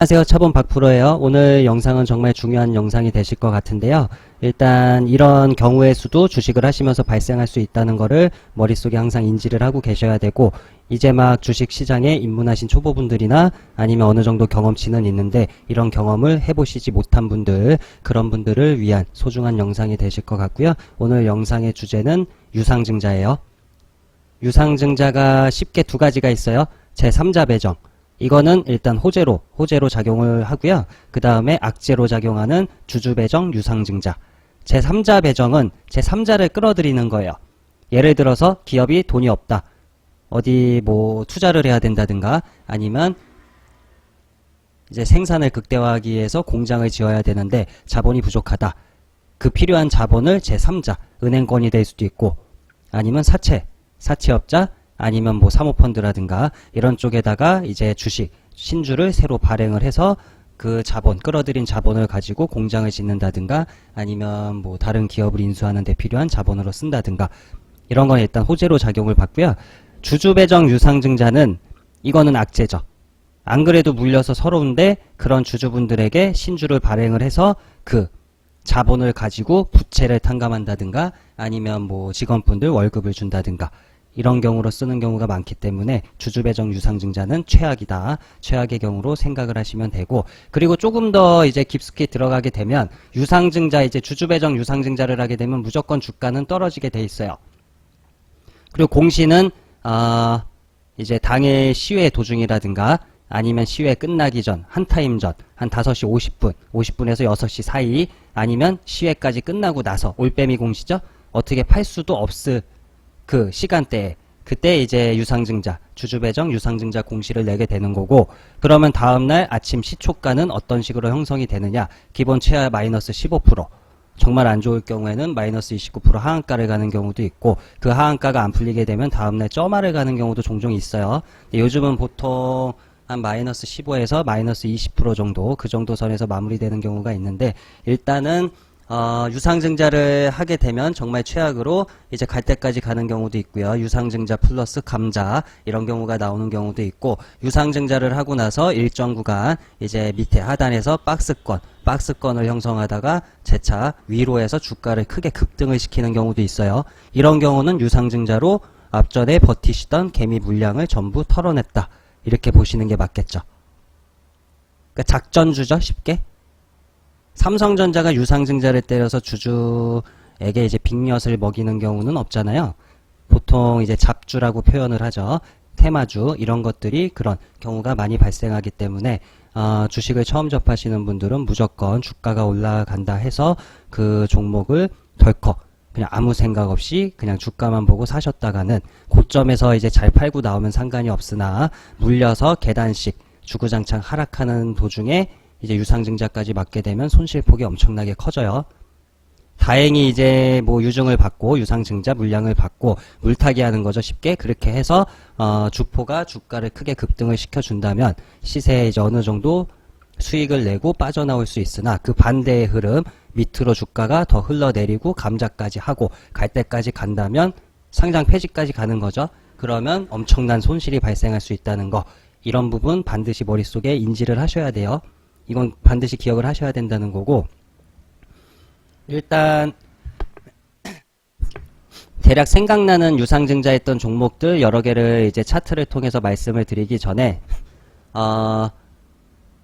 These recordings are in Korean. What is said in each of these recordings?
안녕하세요. 차범 박프로예요. 오늘 영상은 정말 중요한 영상이 되실 것 같은데요. 일단 이런 경우의 수도 주식을 하시면서 발생할 수 있다는 거를 머릿속에 항상 인지를 하고 계셔야 되고, 이제 막 주식 시장에 입문하신 초보분들이나 아니면 어느 정도 경험치는 있는데 이런 경험을 해보시지 못한 분들, 그런 분들을 위한 소중한 영상이 되실 것 같고요. 오늘 영상의 주제는 유상증자예요. 유상증자가 쉽게 두 가지가 있어요. 제3자 배정. 이거는 일단 호재로 작용을 하고요. 그 다음에 악재로 작용하는 주주배정 유상증자. 제3자 배정은 제3자를 끌어들이는 거예요. 예를 들어서 기업이 돈이 없다. 어디 뭐 투자를 해야 된다든가 아니면 이제 생산을 극대화하기 위해서 공장을 지어야 되는데 자본이 부족하다. 그 필요한 자본을 제3자, 은행권이 될 수도 있고 아니면 사채업자, 아니면 뭐 사모펀드라든가 이런 쪽에다가 이제 주식, 신주를 새로 발행을 해서 그 자본, 끌어들인 자본을 가지고 공장을 짓는다든가 아니면 뭐 다른 기업을 인수하는 데 필요한 자본으로 쓴다든가 이런 건 일단 호재로 작용을 받고요. 주주배정 유상증자는 이거는 악재죠. 안 그래도 물려서 서러운데 그런 주주분들에게 신주를 발행을 해서 그 자본을 가지고 부채를 탕감한다든가 아니면 뭐 직원분들 월급을 준다든가 이런 경우로 쓰는 경우가 많기 때문에 주주배정 유상증자는 최악이다. 최악의 경우로 생각을 하시면 되고, 그리고 조금 더 이제 깊숙이 들어가게 되면 유상증자, 이제 주주배정 유상증자를 하게 되면 무조건 주가는 떨어지게 돼 있어요. 그리고 공시는 이제 당일 시외 도중이라든가 아니면 시외 끝나기 전, 한 타임 전, 한 5시 50분, 50분에서 6시 사이 아니면 시외까지 끝나고 나서 올빼미 공시죠? 어떻게 팔 수도 없을 그 시간대에 그때 이제 유상증자, 주주배정 유상증자 공시를 내게 되는 거고, 그러면 다음날 아침 시초가는 어떤 식으로 형성이 되느냐. 기본 최하 마이너스 15%, 정말 안 좋을 경우에는 마이너스 29% 하한가를 가는 경우도 있고, 그 하한가가 안 풀리게 되면 다음날 점화를 가는 경우도 종종 있어요. 요즘은 보통 한 마이너스 15에서 마이너스 20% 정도, 그 정도 선에서 마무리되는 경우가 있는데, 일단은 유상증자를 하게 되면 정말 최악으로 이제 갈 때까지 가는 경우도 있고요. 유상증자 플러스 감자 이런 경우가 나오는 경우도 있고, 유상증자를 하고 나서 일정 구간 이제 밑에 하단에서 박스권을 형성하다가 재차 위로 해서 주가를 크게 급등을 시키는 경우도 있어요. 이런 경우는 유상증자로 앞전에 버티시던 개미 물량을 전부 털어냈다. 이렇게 보시는 게 맞겠죠. 그러니까 작전주죠, 쉽게. 삼성전자가 유상증자를 때려서 주주에게 이제 빅엿을 먹이는 경우는 없잖아요. 보통 이제 잡주라고 표현을 하죠. 테마주 이런 것들이 그런 경우가 많이 발생하기 때문에 주식을 처음 접하시는 분들은 무조건 주가가 올라간다 해서 그 종목을 덜컥 그냥 아무 생각 없이 그냥 주가만 보고 사셨다가는 고점에서 이제 잘 팔고 나오면 상관이 없으나 물려서 계단식 주구장창 하락하는 도중에 이제 유상증자까지 맞게 되면 손실폭이 엄청나게 커져요. 다행히 이제 뭐 유증을 받고 유상증자 물량을 받고 물타기 하는 거죠. 쉽게 그렇게 해서 주포가 주가를 크게 급등을 시켜준다면 시세에 이제 어느 정도 수익을 내고 빠져나올 수 있으나, 그 반대의 흐름 밑으로 주가가 더 흘러내리고 감자까지 하고 갈 때까지 간다면 상장 폐지까지 가는 거죠. 그러면 엄청난 손실이 발생할 수 있다는 거, 이런 부분 반드시 머릿속에 인지를 하셔야 돼요. 이건 반드시 기억을 하셔야 된다는 거고, 일단 대략 생각나는 유상증자했던 종목들 여러 개를 이제 차트를 통해서 말씀을 드리기 전에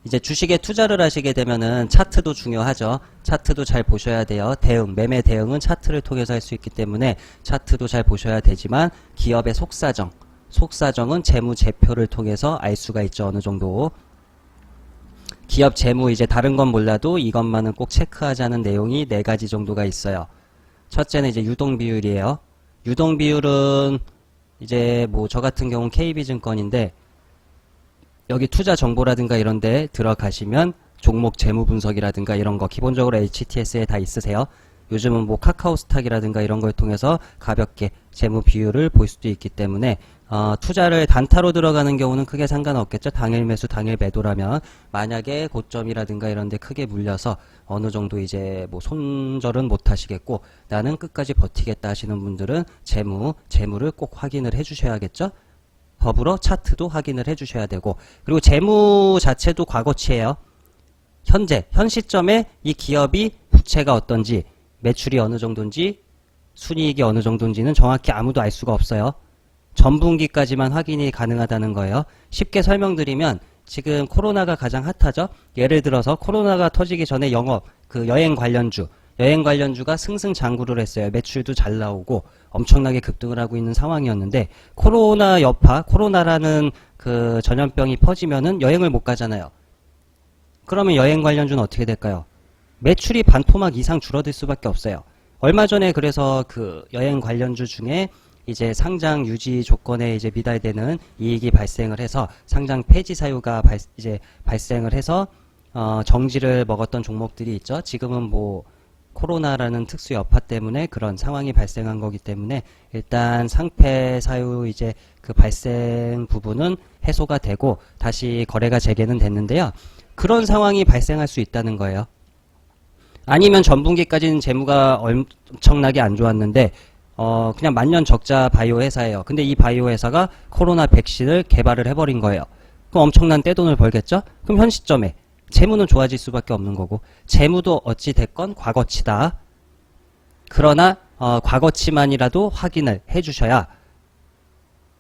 이제 주식에 투자를 하시게 되면은 차트도 중요하죠. 차트도 잘 보셔야 돼요. 매매 대응은 차트를 통해서 할 수 있기 때문에 차트도 잘 보셔야 되지만, 기업의 속사정은 재무제표를 통해서 알 수가 있죠. 어느 정도. 기업 재무, 이제 다른 건 몰라도 이것만은 꼭 체크하자는 내용이 4가지 정도가 있어요. 첫째는 이제 유동비율이에요. 유동비율은 이제 뭐 저 같은 경우는 KB증권인데, 여기 투자 정보라든가 이런 데 들어가시면 종목 재무 분석이라든가 이런 거 기본적으로 HTS에 다 있으세요. 요즘은 뭐 카카오스탁이라든가 이런 걸 통해서 가볍게 재무 비율을 볼 수도 있기 때문에 투자를 단타로 들어가는 경우는 크게 상관없겠죠. 당일 매수 당일 매도라면. 만약에 고점이라든가 이런 데 크게 물려서 어느 정도 이제 뭐 손절은 못 하시겠고 나는 끝까지 버티겠다 하시는 분들은 재무를 꼭 확인을 해 주셔야겠죠. 더불어 차트도 확인을 해주셔야 되고, 그리고 재무 자체도 과거치예요. 현 시점에 이 기업이 부채가 어떤지, 매출이 어느 정도인지, 순이익이 어느 정도인지는 정확히 아무도 알 수가 없어요. 전분기까지만 확인이 가능하다는 거예요. 쉽게 설명드리면 지금 코로나가 가장 핫하죠. 예를 들어서 코로나가 터지기 전에 여행 관련주가 승승장구를 했어요. 매출도 잘 나오고 엄청나게 급등을 하고 있는 상황이었는데, 코로나라는 그 전염병이 퍼지면은 여행을 못 가잖아요. 그러면 여행 관련주는 어떻게 될까요? 매출이 반토막 이상 줄어들 수밖에 없어요. 얼마 전에 그래서 그 여행 관련주 중에 이제 상장 유지 조건에 이제 미달되는 이익이 발생을 해서 상장 폐지 사유가 발생을 해서 정지를 먹었던 종목들이 있죠. 지금은 뭐 코로나라는 특수 여파 때문에 그런 상황이 발생한 거기 때문에 일단 상폐 사유 이제 그 발생 부분은 해소가 되고 다시 거래가 재개는 됐는데요. 그런 상황이 발생할 수 있다는 거예요. 아니면 전분기까지는 재무가 엄청나게 안 좋았는데 그냥 만년 적자 바이오 회사예요. 근데 이 바이오 회사가 코로나 백신을 개발을 해버린 거예요. 그럼 엄청난 떼돈을 벌겠죠? 그럼 현 시점에 재무는 좋아질 수밖에 없는 거고, 재무도 어찌 됐건 과거치다. 그러나 과거치만이라도 확인을 해주셔야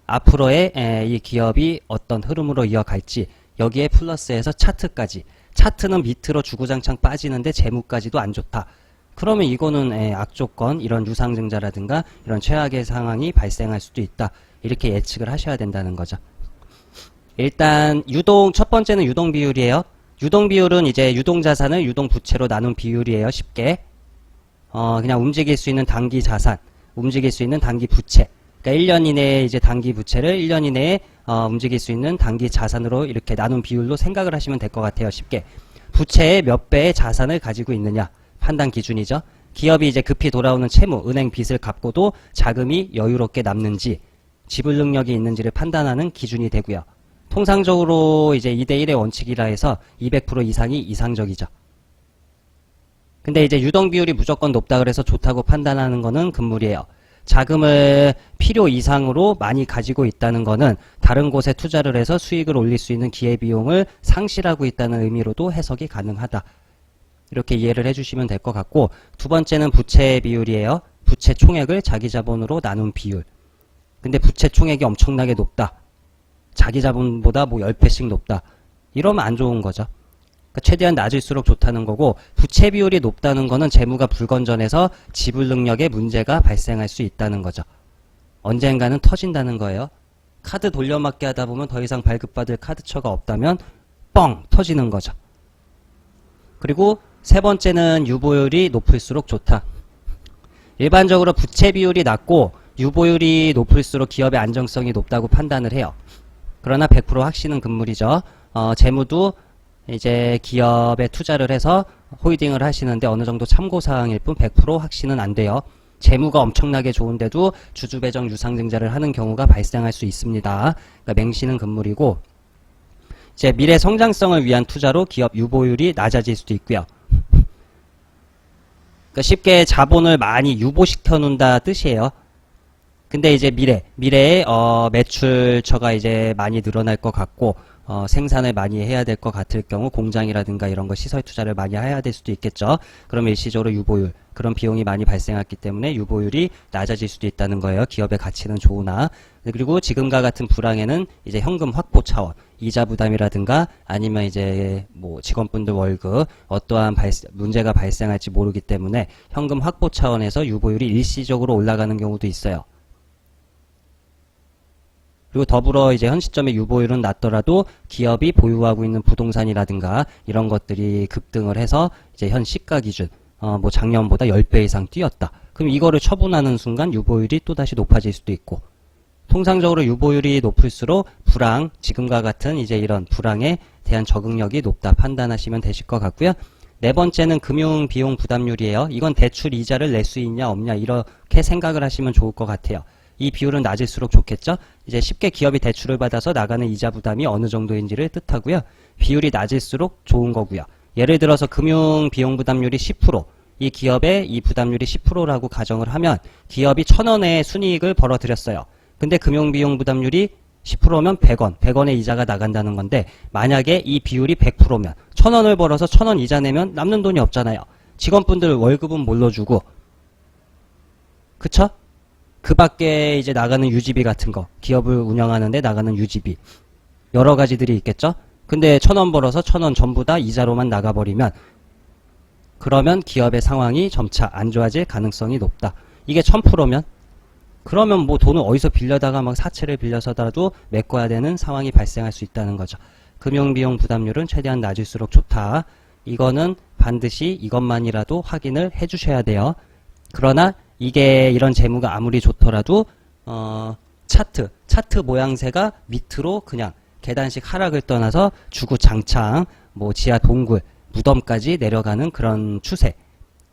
앞으로의 이 기업이 어떤 흐름으로 이어갈지, 여기에 플러스해서 차트까지, 차트는 밑으로 주구장창 빠지는데 재무까지도 안 좋다. 그러면 이거는 악조건, 이런 유상증자라든가 이런 최악의 상황이 발생할 수도 있다. 이렇게 예측을 하셔야 된다는 거죠. 일단 첫 번째는 유동 비율이에요. 유동 비율은 이제 유동 자산을 유동 부채로 나눈 비율이에요. 쉽게 그냥 움직일 수 있는 단기 자산, 움직일 수 있는 단기 부채. 그러니까 1년 이내에 이제 단기 부채를 1년 이내에 움직일 수 있는 단기 자산으로 이렇게 나눈 비율로 생각을 하시면 될 것 같아요. 쉽게. 부채의 몇 배의 자산을 가지고 있느냐. 판단 기준이죠. 기업이 이제 급히 돌아오는 채무, 은행 빚을 갚고도 자금이 여유롭게 남는지, 지불 능력이 있는지를 판단하는 기준이 되고요. 통상적으로 이제 2대1의 원칙이라 해서 200% 이상이 이상적이죠. 근데 이제 유동 비율이 무조건 높다 그래서 좋다고 판단하는 거는 금물이에요. 자금을 필요 이상으로 많이 가지고 있다는 거는 다른 곳에 투자를 해서 수익을 올릴 수 있는 기회비용을 상실하고 있다는 의미로도 해석이 가능하다. 이렇게 이해를 해주시면 될 것 같고, 두 번째는 부채 비율이에요. 부채 총액을 자기 자본으로 나눈 비율. 근데 부채 총액이 엄청나게 높다. 자기 자본보다 뭐 10배씩 높다. 이러면 안 좋은 거죠. 그러니까 최대한 낮을수록 좋다는 거고, 부채 비율이 높다는 거는 재무가 불건전해서 지불 능력에 문제가 발생할 수 있다는 거죠. 언젠가는 터진다는 거예요. 카드 돌려막기 하다 보면 더 이상 발급받을 카드처가 없다면 뻥 터지는 거죠. 그리고 세 번째는 유보율이 높을수록 좋다. 일반적으로 부채 비율이 낮고 유보율이 높을수록 기업의 안정성이 높다고 판단을 해요. 그러나 100% 확신은 금물이죠. 재무도 이제 기업에 투자를 해서 홀딩을 하시는데 어느 정도 참고사항일 뿐 100% 확신은 안 돼요. 재무가 엄청나게 좋은데도 주주배정 유상증자를 하는 경우가 발생할 수 있습니다. 그러니까 맹신은 금물이고, 이제 미래 성장성을 위한 투자로 기업 유보율이 낮아질 수도 있고요. 그러니까 쉽게 자본을 많이 유보시켜 놓는다 뜻이에요. 근데 이제 미래에 매출처가 이제 많이 늘어날 것 같고 생산을 많이 해야 될 것 같을 경우 공장이라든가 이런 거 시설 투자를 많이 해야 될 수도 있겠죠. 그럼 일시적으로 유보율, 그런 비용이 많이 발생했기 때문에 유보율이 낮아질 수도 있다는 거예요. 기업의 가치는 좋으나. 그리고 지금과 같은 불황에는 이제 현금 확보 차원, 이자 부담이라든가 아니면 이제 뭐 직원분들 월급 어떠한 문제가 발생할지 모르기 때문에 현금 확보 차원에서 유보율이 일시적으로 올라가는 경우도 있어요. 그리고 더불어 이제 현 시점에 유보율은 낮더라도 기업이 보유하고 있는 부동산이라든가 이런 것들이 급등을 해서 이제 현 시가 기준 뭐 작년보다 10배 이상 뛰었다. 그럼 이거를 처분하는 순간 유보율이 또다시 높아질 수도 있고, 통상적으로 유보율이 높을수록 불황, 지금과 같은 이제 이런 불황에 대한 적응력이 높다 판단하시면 되실 것 같고요. 네 번째는 금융 비용 부담률이에요. 이건 대출 이자를 낼 수 있냐 없냐 이렇게 생각을 하시면 좋을 것 같아요. 이 비율은 낮을수록 좋겠죠. 이제 쉽게 기업이 대출을 받아서 나가는 이자 부담이 어느 정도인지를 뜻하고요. 비율이 낮을수록 좋은 거고요. 예를 들어서 금융 비용 부담률이 10%, 이 기업의 이 부담률이 10%라고 가정을 하면 기업이 1,000원의 순이익을 벌어들였어요. 근데 금융 비용 부담률이 10%면 100원, 100원의 이자가 나간다는 건데 만약에 이 비율이 100%면 1000원을 벌어서 1000원 이자 내면 남는 돈이 없잖아요. 직원분들 월급은 뭘로 주고, 그쵸? 그 밖에 이제 나가는 유지비 같은 거, 기업을 운영하는데 나가는 유지비 여러 가지들이 있겠죠? 근데 1000원 벌어서 1000원 전부 다 이자로만 나가버리면, 그러면 기업의 상황이 점차 안 좋아질 가능성이 높다. 이게 1000%면? 그러면 뭐 돈을 어디서 빌려다가 막 사채를 빌려서라도 메꿔야 되는 상황이 발생할 수 있다는 거죠. 금융비용 부담률은 최대한 낮을수록 좋다. 이거는 반드시 이것만이라도 확인을 해주셔야 돼요. 그러나 이게 이런 재무가 아무리 좋더라도 차트 모양새가 밑으로 그냥 계단식 하락을 떠나서 주구장창 뭐 지하 동굴, 무덤까지 내려가는 그런 추세,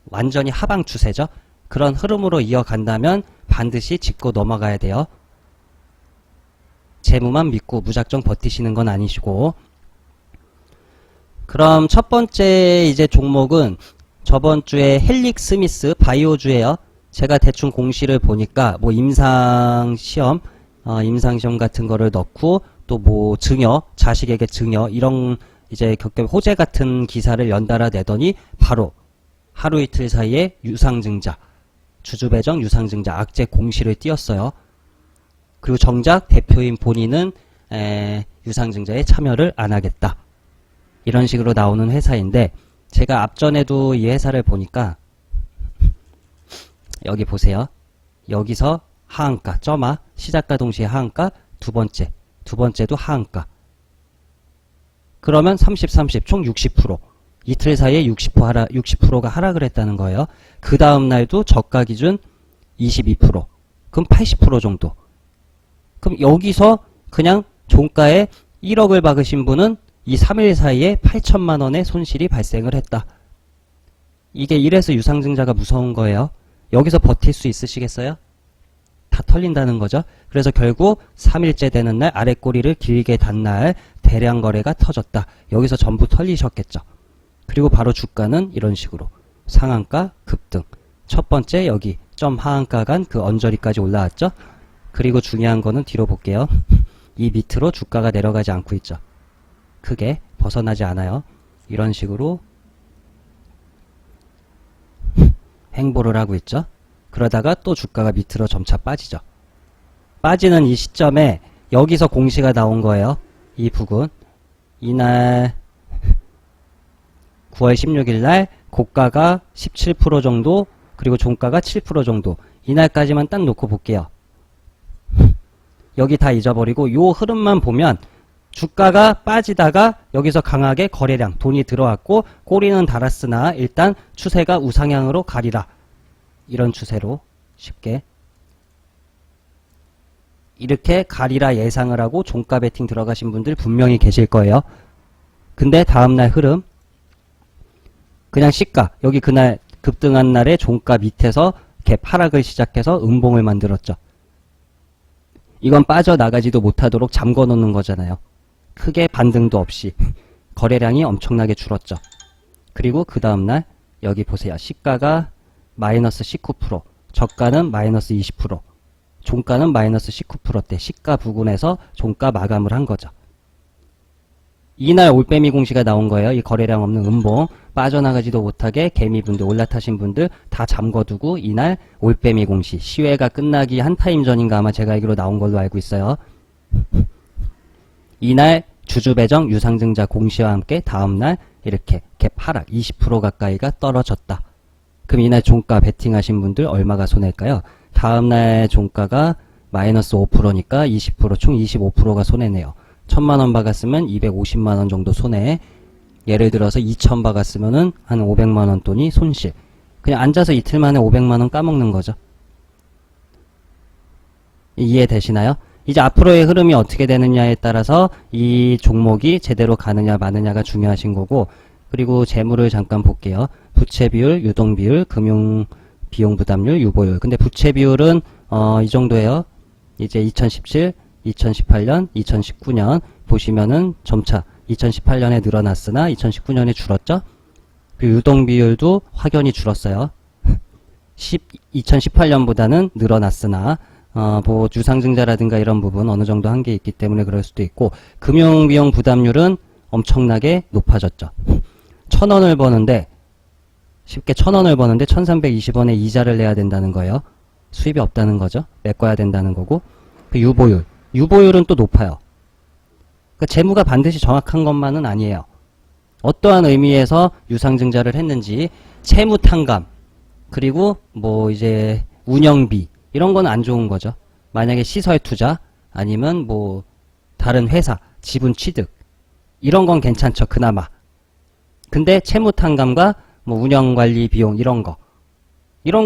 완전히 하방 추세죠. 그런 흐름으로 이어간다면 반드시 짚고 넘어가야 돼요. 재무만 믿고 무작정 버티시는 건 아니시고. 그럼 첫 번째 이제 종목은 저번 주에 헬릭 스미스 바이오주예요. 제가 대충 공시를 보니까 뭐 임상시험 같은 거를 넣고 또 뭐 증여, 자식에게 증여 이런 이제 호재 같은 기사를 연달아 내더니 바로 하루 이틀 사이에 유상증자, 주주배정 유상증자 악재 공시를 띄웠어요. 그리고 정작 대표인 본인은 유상증자에 참여를 안 하겠다. 이런 식으로 나오는 회사인데, 제가 앞전에도 이 회사를 보니까 여기 보세요. 여기서 하한가, 점화, 시작과 동시에 하한가, 두 번째도 하한가. 그러면 30, 30, 총 60%. 이틀 사이에 60%가 하락을 했다는 거예요. 그 다음 날도 저가 기준 22%. 그럼 80% 정도. 그럼 여기서 그냥 종가에 1억을 박으신 분은 이 3일 사이에 8천만 원의 손실이 발생을 했다. 이게 이래서 유상증자가 무서운 거예요. 여기서 버틸 수 있으시겠어요? 다 털린다는 거죠. 그래서 결국 3일째 되는 날 아래 꼬리를 길게 단 날 대량 거래가 터졌다. 여기서 전부 털리셨겠죠. 그리고 바로 주가는 이런 식으로 상한가 급등. 첫 번째 여기 점 하한가 간 그 언저리까지 올라왔죠. 그리고 중요한 거는 뒤로 볼게요. 이 밑으로 주가가 내려가지 않고 있죠. 크게 벗어나지 않아요. 이런 식으로 행보를 하고 있죠. 그러다가 또 주가가 밑으로 점차 빠지죠. 빠지는 이 시점에 여기서 공시가 나온 거예요. 이 부근. 이날 9월 16일 날 고가가 17% 정도, 그리고 종가가 7% 정도. 이날까지만 딱 놓고 볼게요. 여기 다 잊어버리고 요 흐름만 보면 주가가 빠지다가 여기서 강하게 거래량, 돈이 들어왔고 꼬리는 달았으나 일단 추세가 우상향으로 가리라. 이런 추세로 쉽게 이렇게 가리라 예상을 하고 종가 베팅 들어가신 분들 분명히 계실 거예요. 근데 다음날 흐름 그냥 시가, 여기 그날 급등한 날에 종가 밑에서 갭 하락을 시작해서 음봉을 만들었죠. 이건 빠져나가지도 못하도록 잠궈 놓는 거잖아요. 크게 반등도 없이 거래량이 엄청나게 줄었죠. 그리고 그 다음날 여기 보세요. 시가가 마이너스 19%, 저가는 마이너스 20%, 종가는 마이너스 19%대 시가 부근에서 종가 마감을 한 거죠. 이날 올빼미 공시가 나온 거예요. 이 거래량 없는 음봉, 빠져나가지도 못하게 개미분들, 올라타신 분들 다 잠궈두고 이날 올빼미 공시, 시외가 끝나기 한 타임 전인가 아마 제가 알기로 나온 걸로 알고 있어요. 이날 주주배정 유상증자 공시와 함께 다음날 이렇게 갭 하락 20% 가까이가 떨어졌다. 그럼 이날 종가 베팅하신 분들 얼마가 손해일까요? 다음날 종가가 마이너스 5%니까 20%, 총 25%가 손해네요. 1000만원 박았으면 250만원 정도 손해. 예를 들어서 2000 박았으면은 한 500만원 돈이 손실. 그냥 앉아서 이틀 만에 500만원 까먹는 거죠. 이해되시나요? 이제 앞으로의 흐름이 어떻게 되느냐에 따라서 이 종목이 제대로 가느냐 마느냐가 중요하신 거고, 그리고 재무를 잠깐 볼게요. 부채 비율, 유동 비율, 금융 비용 부담률, 유보율. 근데 부채 비율은 이 정도예요. 이제 2017, 2018년, 2019년 보시면은 점차 2018년에 늘어났으나 2019년에 줄었죠. 그리고 유동 비율도 확연히 줄었어요. 2018년보다는 늘어났으나 뭐 유상증자라든가 이런 부분 어느 정도 한계 있기 때문에 그럴 수도 있고, 금융비용 부담률은 엄청나게 높아졌죠. 1,000원을 버는데, 쉽게 1,000원을 버는데 1,320원의 이자를 내야 된다는 거예요. 수입이 없다는 거죠. 메꿔야 된다는 거고. 그 유보율. 유보율은 또 높아요. 그러니까 재무가 반드시 정확한 것만은 아니에요. 어떠한 의미에서 유상증자를 했는지, 채무탕감, 그리고 뭐 이제 운영비, 이런 건 안 좋은 거죠. 만약에 시설 투자, 아니면 뭐 다른 회사, 지분 취득, 이런 건 괜찮죠. 그나마. 근데 채무탕감과 뭐 운영관리 비용 이런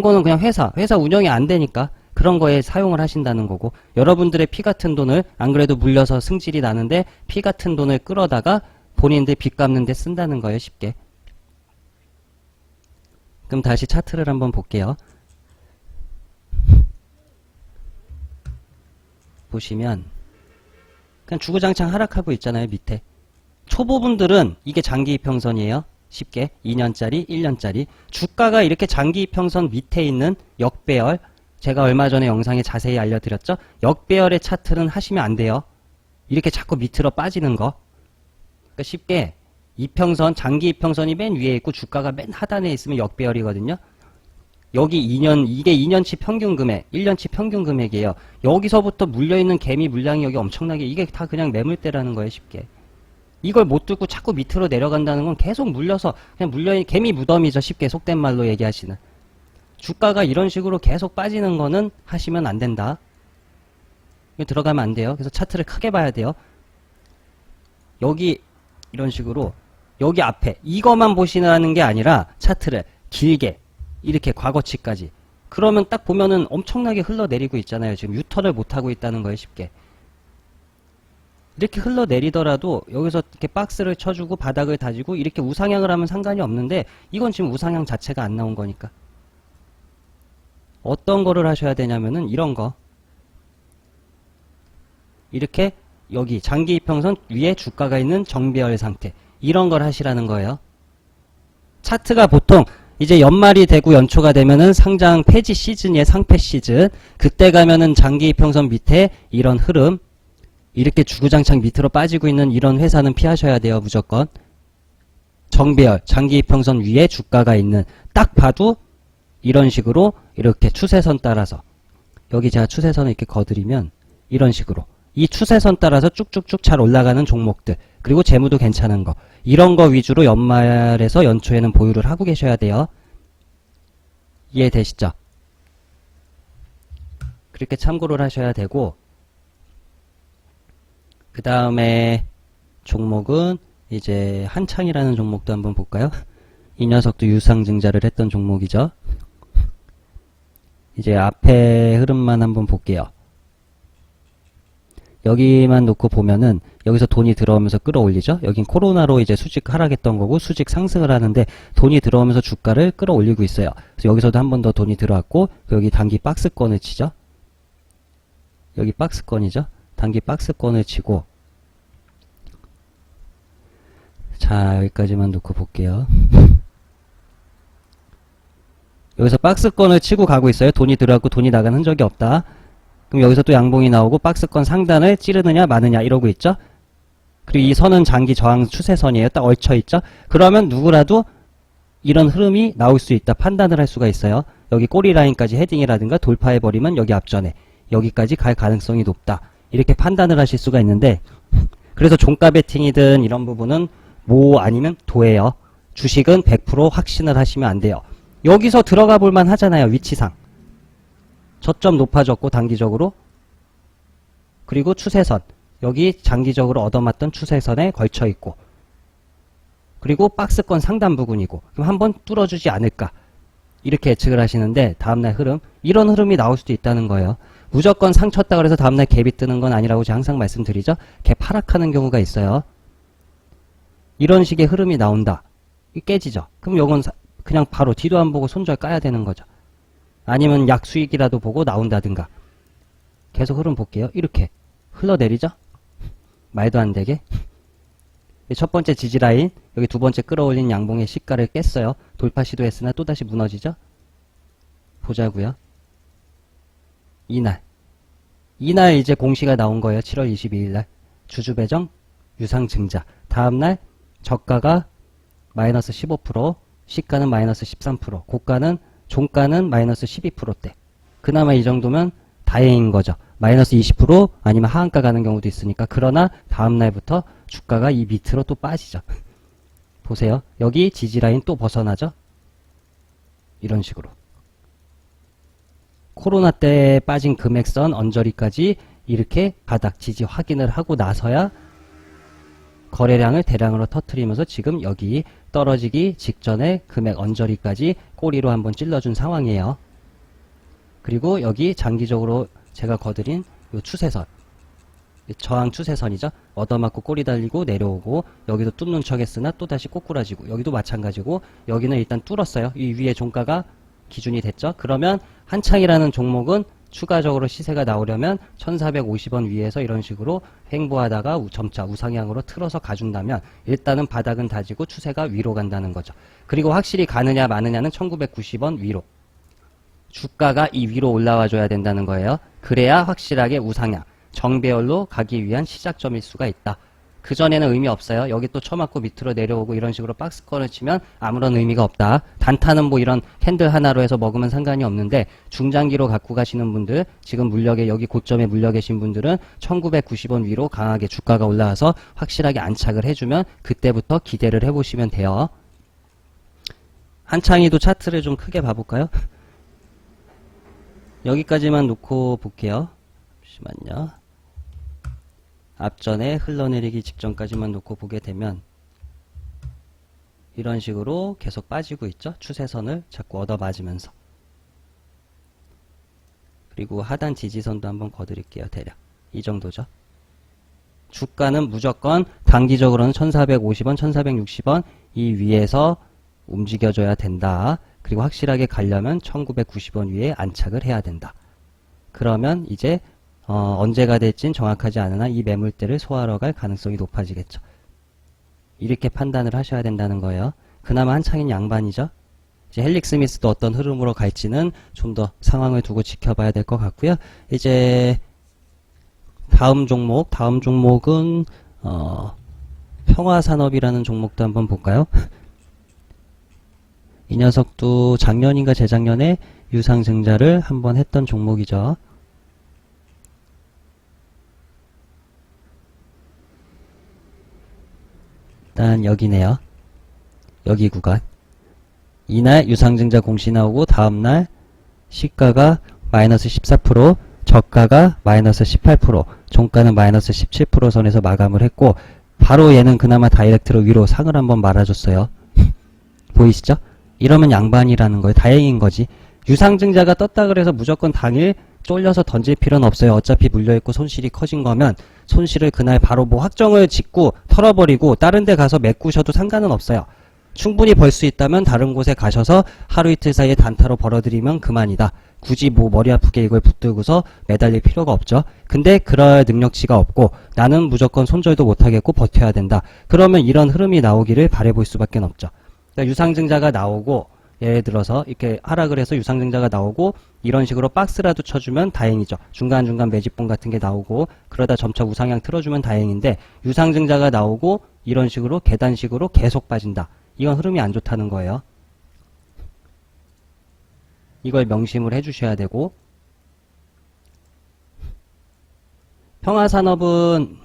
거는 그냥 회사 운영이 안 되니까 그런 거에 사용을 하신다는 거고, 여러분들의 피 같은 돈을 안 그래도 물려서 승질이 나는데 피 같은 돈을 끌어다가 본인들 빚 갚는 데 쓴다는 거예요. 쉽게. 그럼 다시 차트를 한번 볼게요. 보시면 그냥 주구장창 하락하고 있잖아요. 밑에 초보분들은 이게 장기이평선이에요. 쉽게 2년짜리 1년짜리 주가가 이렇게 장기이평선 밑에 있는 역배열, 제가 얼마 전에 영상에 자세히 알려드렸죠. 역배열의 차트는 하시면 안 돼요. 이렇게 자꾸 밑으로 빠지는 거. 그러니까 쉽게 이평선, 장기이평선이 맨 위에 있고 주가가 맨 하단에 있으면 역배열이거든요. 여기 이게 2년치 평균 금액, 1년치 평균 금액이에요. 여기서부터 물려있는 개미 물량이 여기 엄청나게, 이게 다 그냥 매물대라는 거예요. 쉽게. 이걸 못 뚫고 자꾸 밑으로 내려간다는 건 계속 물려서 그냥 물려있는 개미 무덤이죠. 쉽게 속된 말로 얘기하시는. 주가가 이런 식으로 계속 빠지는 거는 하시면 안 된다. 들어가면 안 돼요. 그래서 차트를 크게 봐야 돼요. 여기 이런 식으로 여기 앞에 이거만 보시는 게 아니라 차트를 길게 이렇게 과거치까지. 그러면 딱 보면은 엄청나게 흘러내리고 있잖아요. 지금 유턴을 못하고 있다는 거예요. 쉽게. 이렇게 흘러내리더라도 여기서 이렇게 박스를 쳐주고 바닥을 다지고 이렇게 우상향을 하면 상관이 없는데, 이건 지금 우상향 자체가 안 나온 거니까. 어떤 거를 하셔야 되냐면은 이런 거. 이렇게 여기 장기이평선 위에 주가가 있는 정배열 상태. 이런 걸 하시라는 거예요. 차트가 보통 이제 연말이 되고 연초가 되면은 상장 폐지 시즌이에요. 상폐 시즌. 그때 가면은 장기이평선 밑에 이런 흐름, 이렇게 주구장창 밑으로 빠지고 있는 이런 회사는 피하셔야 돼요. 무조건. 정배열, 장기이평선 위에 주가가 있는, 딱 봐도 이런 식으로 이렇게 추세선 따라서, 여기 제가 추세선을 이렇게 거드리면 이런 식으로 이 추세선 따라서 쭉쭉쭉 잘 올라가는 종목들, 그리고 재무도 괜찮은 거, 이런 거 위주로 연말에서 연초에는 보유를 하고 계셔야 돼요. 이해되시죠? 그렇게 참고를 하셔야 되고, 그 다음에 종목은 이제 한창이라는 종목도 한번 볼까요? 이 녀석도 유상증자를 했던 종목이죠. 이제 앞에 흐름만 한번 볼게요. 여기만 놓고 보면은 여기서 돈이 들어오면서 끌어올리죠. 여긴 코로나로 이제 수직 하락했던 거고 수직 상승을 하는데 돈이 들어오면서 주가를 끌어올리고 있어요. 그래서 여기서도 한 번 더 돈이 들어왔고, 여기 단기 박스권을 치죠. 여기 박스권이죠. 단기 박스권을 치고, 자 여기까지만 놓고 볼게요. 여기서 박스권을 치고 가고 있어요. 돈이 들어왔고 돈이 나간 흔적이 없다. 그럼 여기서 또 양봉이 나오고 박스권 상단을 찌르느냐 마느냐 이러고 있죠. 그리고 이 선은 장기 저항 추세선이에요. 딱 얽혀있죠. 그러면 누구라도 이런 흐름이 나올 수 있다 판단을 할 수가 있어요. 여기 꼬리 라인까지 헤딩이라든가 돌파해버리면 여기 앞전에 여기까지 갈 가능성이 높다. 이렇게 판단을 하실 수가 있는데, 그래서 종가 베팅이든 이런 부분은 모 아니면 도예요. 주식은 100% 확신을 하시면 안 돼요. 여기서 들어가 볼만 하잖아요. 위치상. 저점 높아졌고 단기적으로, 그리고 추세선 여기 장기적으로 얻어맞던 추세선에 걸쳐 있고, 그리고 박스권 상단 부근이고, 그럼 한번 뚫어주지 않을까 이렇게 예측을 하시는데, 다음날 흐름, 이런 흐름이 나올 수도 있다는 거예요. 무조건 상쳤다 그래서 다음날 갭이 뜨는 건 아니라고 제가 항상 말씀드리죠. 갭 하락하는 경우가 있어요. 이런 식의 흐름이 나온다. 깨지죠. 그럼 요건 그냥 바로 뒤도 안 보고 손절 까야 되는 거죠. 아니면 약수익이라도 보고 나온다든가. 계속 흐름 볼게요. 이렇게 흘러내리죠. 말도 안 되게. 첫 번째 지지라인, 여기 두 번째 끌어올린 양봉의 시가를 깼어요. 돌파 시도했으나 또다시 무너지죠. 보자고요. 이날 이날 이제 공시가 나온 거예요. 7월 22일 날. 주주배정 유상증자. 다음날 저가가 마이너스 15%, 시가는 마이너스 13%, 고가는 종가는 마이너스 12%대. 그나마 이 정도면 다행인 거죠. 마이너스 20% 아니면 하한가 가는 경우도 있으니까. 그러나 다음날부터 주가가 이 밑으로 또 빠지죠. 보세요. 여기 지지라인 또 벗어나죠. 이런 식으로. 코로나 때 빠진 금액선 언저리까지 이렇게 바닥 지지 확인을 하고 나서야 거래량을 대량으로 터트리면서 지금 여기 떨어지기 직전에 금액 언저리까지 꼬리로 한번 찔러준 상황이에요. 그리고 여기 장기적으로 제가 거드린 요 추세선, 저항 추세선이죠. 얻어맞고 꼬리 달리고 내려오고, 여기도 뚫는 척 했으나 또다시 꼬꾸라지고, 여기도 마찬가지고, 여기는 일단 뚫었어요. 이 위에 종가가 기준이 됐죠. 그러면 한창이라는 종목은 추가적으로 시세가 나오려면 1450원 위에서 이런 식으로 횡보하다가 점차 우상향으로 틀어서 가준다면 일단은 바닥은 다지고 추세가 위로 간다는 거죠. 그리고 확실히 가느냐 마느냐는 1990원 위로. 주가가 이 위로 올라와 줘야 된다는 거예요. 그래야 확실하게 우상향, 정배열로 가기 위한 시작점일 수가 있다. 그전에는 의미 없어요. 여기 또 쳐맞고 밑으로 내려오고 이런 식으로 박스권을 치면 아무런 의미가 없다. 단타는 뭐 이런 캔들 하나로 해서 먹으면 상관이 없는데, 중장기로 갖고 가시는 분들, 지금 물력에 여기 고점에 물려 계신 분들은 1990원 위로 강하게 주가가 올라와서 확실하게 안착을 해주면 그때부터 기대를 해보시면 돼요. 한창이도 차트를 좀 크게 봐볼까요? 여기까지만 놓고 볼게요. 잠시만요. 앞전에 흘러내리기 직전까지만 놓고 보게 되면 이런 식으로 계속 빠지고 있죠. 추세선을 자꾸 얻어맞으면서. 그리고 하단 지지선도 한번 거드릴게요. 대략 이 정도죠. 주가는 무조건 단기적으로는 1450원, 1460원 이 위에서 움직여줘야 된다. 그리고 확실하게 가려면 1990원 위에 안착을 해야 된다. 그러면 이제 언제가 될진 정확하지 않으나 이 매물대를 소화하러 갈 가능성이 높아지겠죠. 이렇게 판단을 하셔야 된다는 거예요. 그나마 한창인 양반이죠. 이제 헬릭 스미스도 어떤 흐름으로 갈지는 좀 더 상황을 두고 지켜봐야 될 것 같고요. 이제 다음 종목은 평화산업이라는 종목도 한번 볼까요? 이 녀석도 작년인가 재작년에 유상증자를 한번 했던 종목이죠. 일단 여기네요. 여기 구간. 이날 유상증자 공시 나오고 다음날 시가가 마이너스 14%, 저가가 마이너스 18%, 종가는 마이너스 17% 선에서 마감을 했고, 바로 얘는 그나마 다이렉트로 위로 상을 한번 말아줬어요. 보이시죠? 이러면 양반이라는 거예요. 다행인 거지. 유상증자가 떴다 그래서 무조건 당일 쫄려서 던질 필요는 없어요. 어차피 물려있고 손실이 커진 거면 손실을 그날 바로 뭐 확정을 짓고 털어버리고 다른 데 가서 메꾸셔도 상관은 없어요. 충분히 벌 수 있다면 다른 곳에 가셔서 하루 이틀 사이에 단타로 벌어들이면 그만이다. 굳이 뭐 머리 아프게 이걸 붙들고서 매달릴 필요가 없죠. 근데 그럴 능력치가 없고 나는 무조건 손절도 못하겠고 버텨야 된다. 그러면 이런 흐름이 나오기를 바라볼 수밖에 없죠. 그러니까 유상증자가 나오고 예를 들어서 이렇게 하락을 해서 유상증자가 나오고 이런 식으로 박스라도 쳐주면 다행이죠. 중간중간 매집봉 같은 게 나오고 그러다 점차 우상향 틀어주면 다행인데, 유상증자가 나오고 이런 식으로 계단식으로 계속 빠진다. 이건 흐름이 안 좋다는 거예요. 이걸 명심을 해주셔야 되고, 평화산업은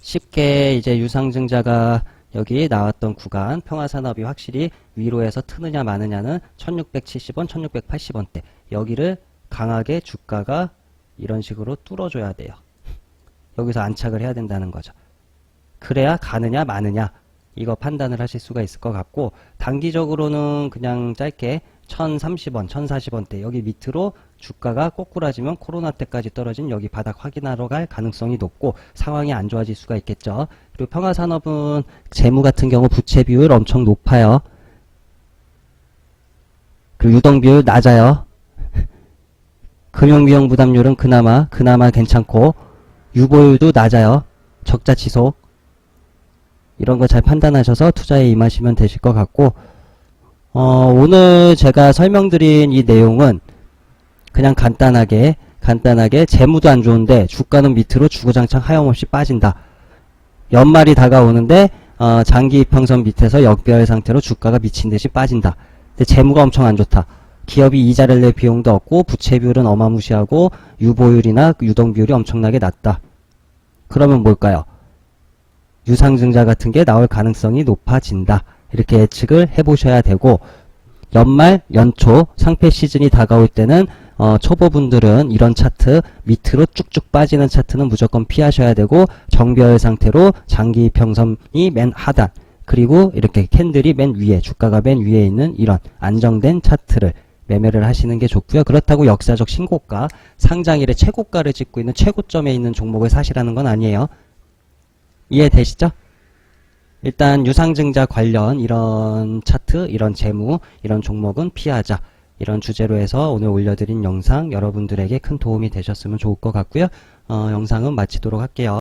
쉽게 이제 유상증자가 여기 나왔던 구간, 평화산업이 확실히 위로에서 트느냐 마느냐는 1670원, 1680원대. 여기를 강하게 주가가 이런 식으로 뚫어줘야 돼요. 여기서 안착을 해야 된다는 거죠. 그래야 가느냐 마느냐 이거 판단을 하실 수가 있을 것 같고, 단기적으로는 그냥 짧게 1030원, 1040원대 여기 밑으로 주가가 꼬꾸라지면 코로나 때까지 떨어진 여기 바닥 확인하러 갈 가능성이 높고 상황이 안 좋아질 수가 있겠죠. 그리고 평화산업은 재무 같은 경우 부채 비율 엄청 높아요. 그리고 유동 비율 낮아요. 금융비용 부담률은 그나마 괜찮고, 유보율도 낮아요. 적자 지속. 이런 거 잘 판단하셔서 투자에 임하시면 되실 것 같고, 오늘 제가 설명드린 이 내용은 그냥 간단하게 간단하게 재무도 안 좋은데 주가는 밑으로 주구장창 하염없이 빠진다. 연말이 다가오는데 장기 이평선 밑에서 역배열 상태로 주가가 미친듯이 빠진다. 근데 재무가 엄청 안 좋다. 기업이 이자를 낼 비용도 없고 부채 비율은 어마무시하고 유보율이나 유동 비율이 엄청나게 낮다. 그러면 뭘까요? 유상증자 같은 게 나올 가능성이 높아진다. 이렇게 예측을 해보셔야 되고, 연말, 연초 상패 시즌이 다가올 때는 초보분들은 이런 차트 밑으로 쭉쭉 빠지는 차트는 무조건 피하셔야 되고, 정배열 상태로 장기 이평선이 맨 하단, 그리고 이렇게 캔들이 맨 위에, 주가가 맨 위에 있는 이런 안정된 차트를 매매를 하시는 게 좋고요. 그렇다고 역사적 신고가, 상장일에 최고가를 찍고 있는 최고점에 있는 종목을 사시라는 건 아니에요. 이해되시죠? 일단 유상증자 관련 이런 차트, 이런 재무, 이런 종목은 피하자. 이런 주제로 해서 오늘 올려드린 영상 여러분들에게 큰 도움이 되셨으면 좋을 것 같고요. 영상은 마치도록 할게요.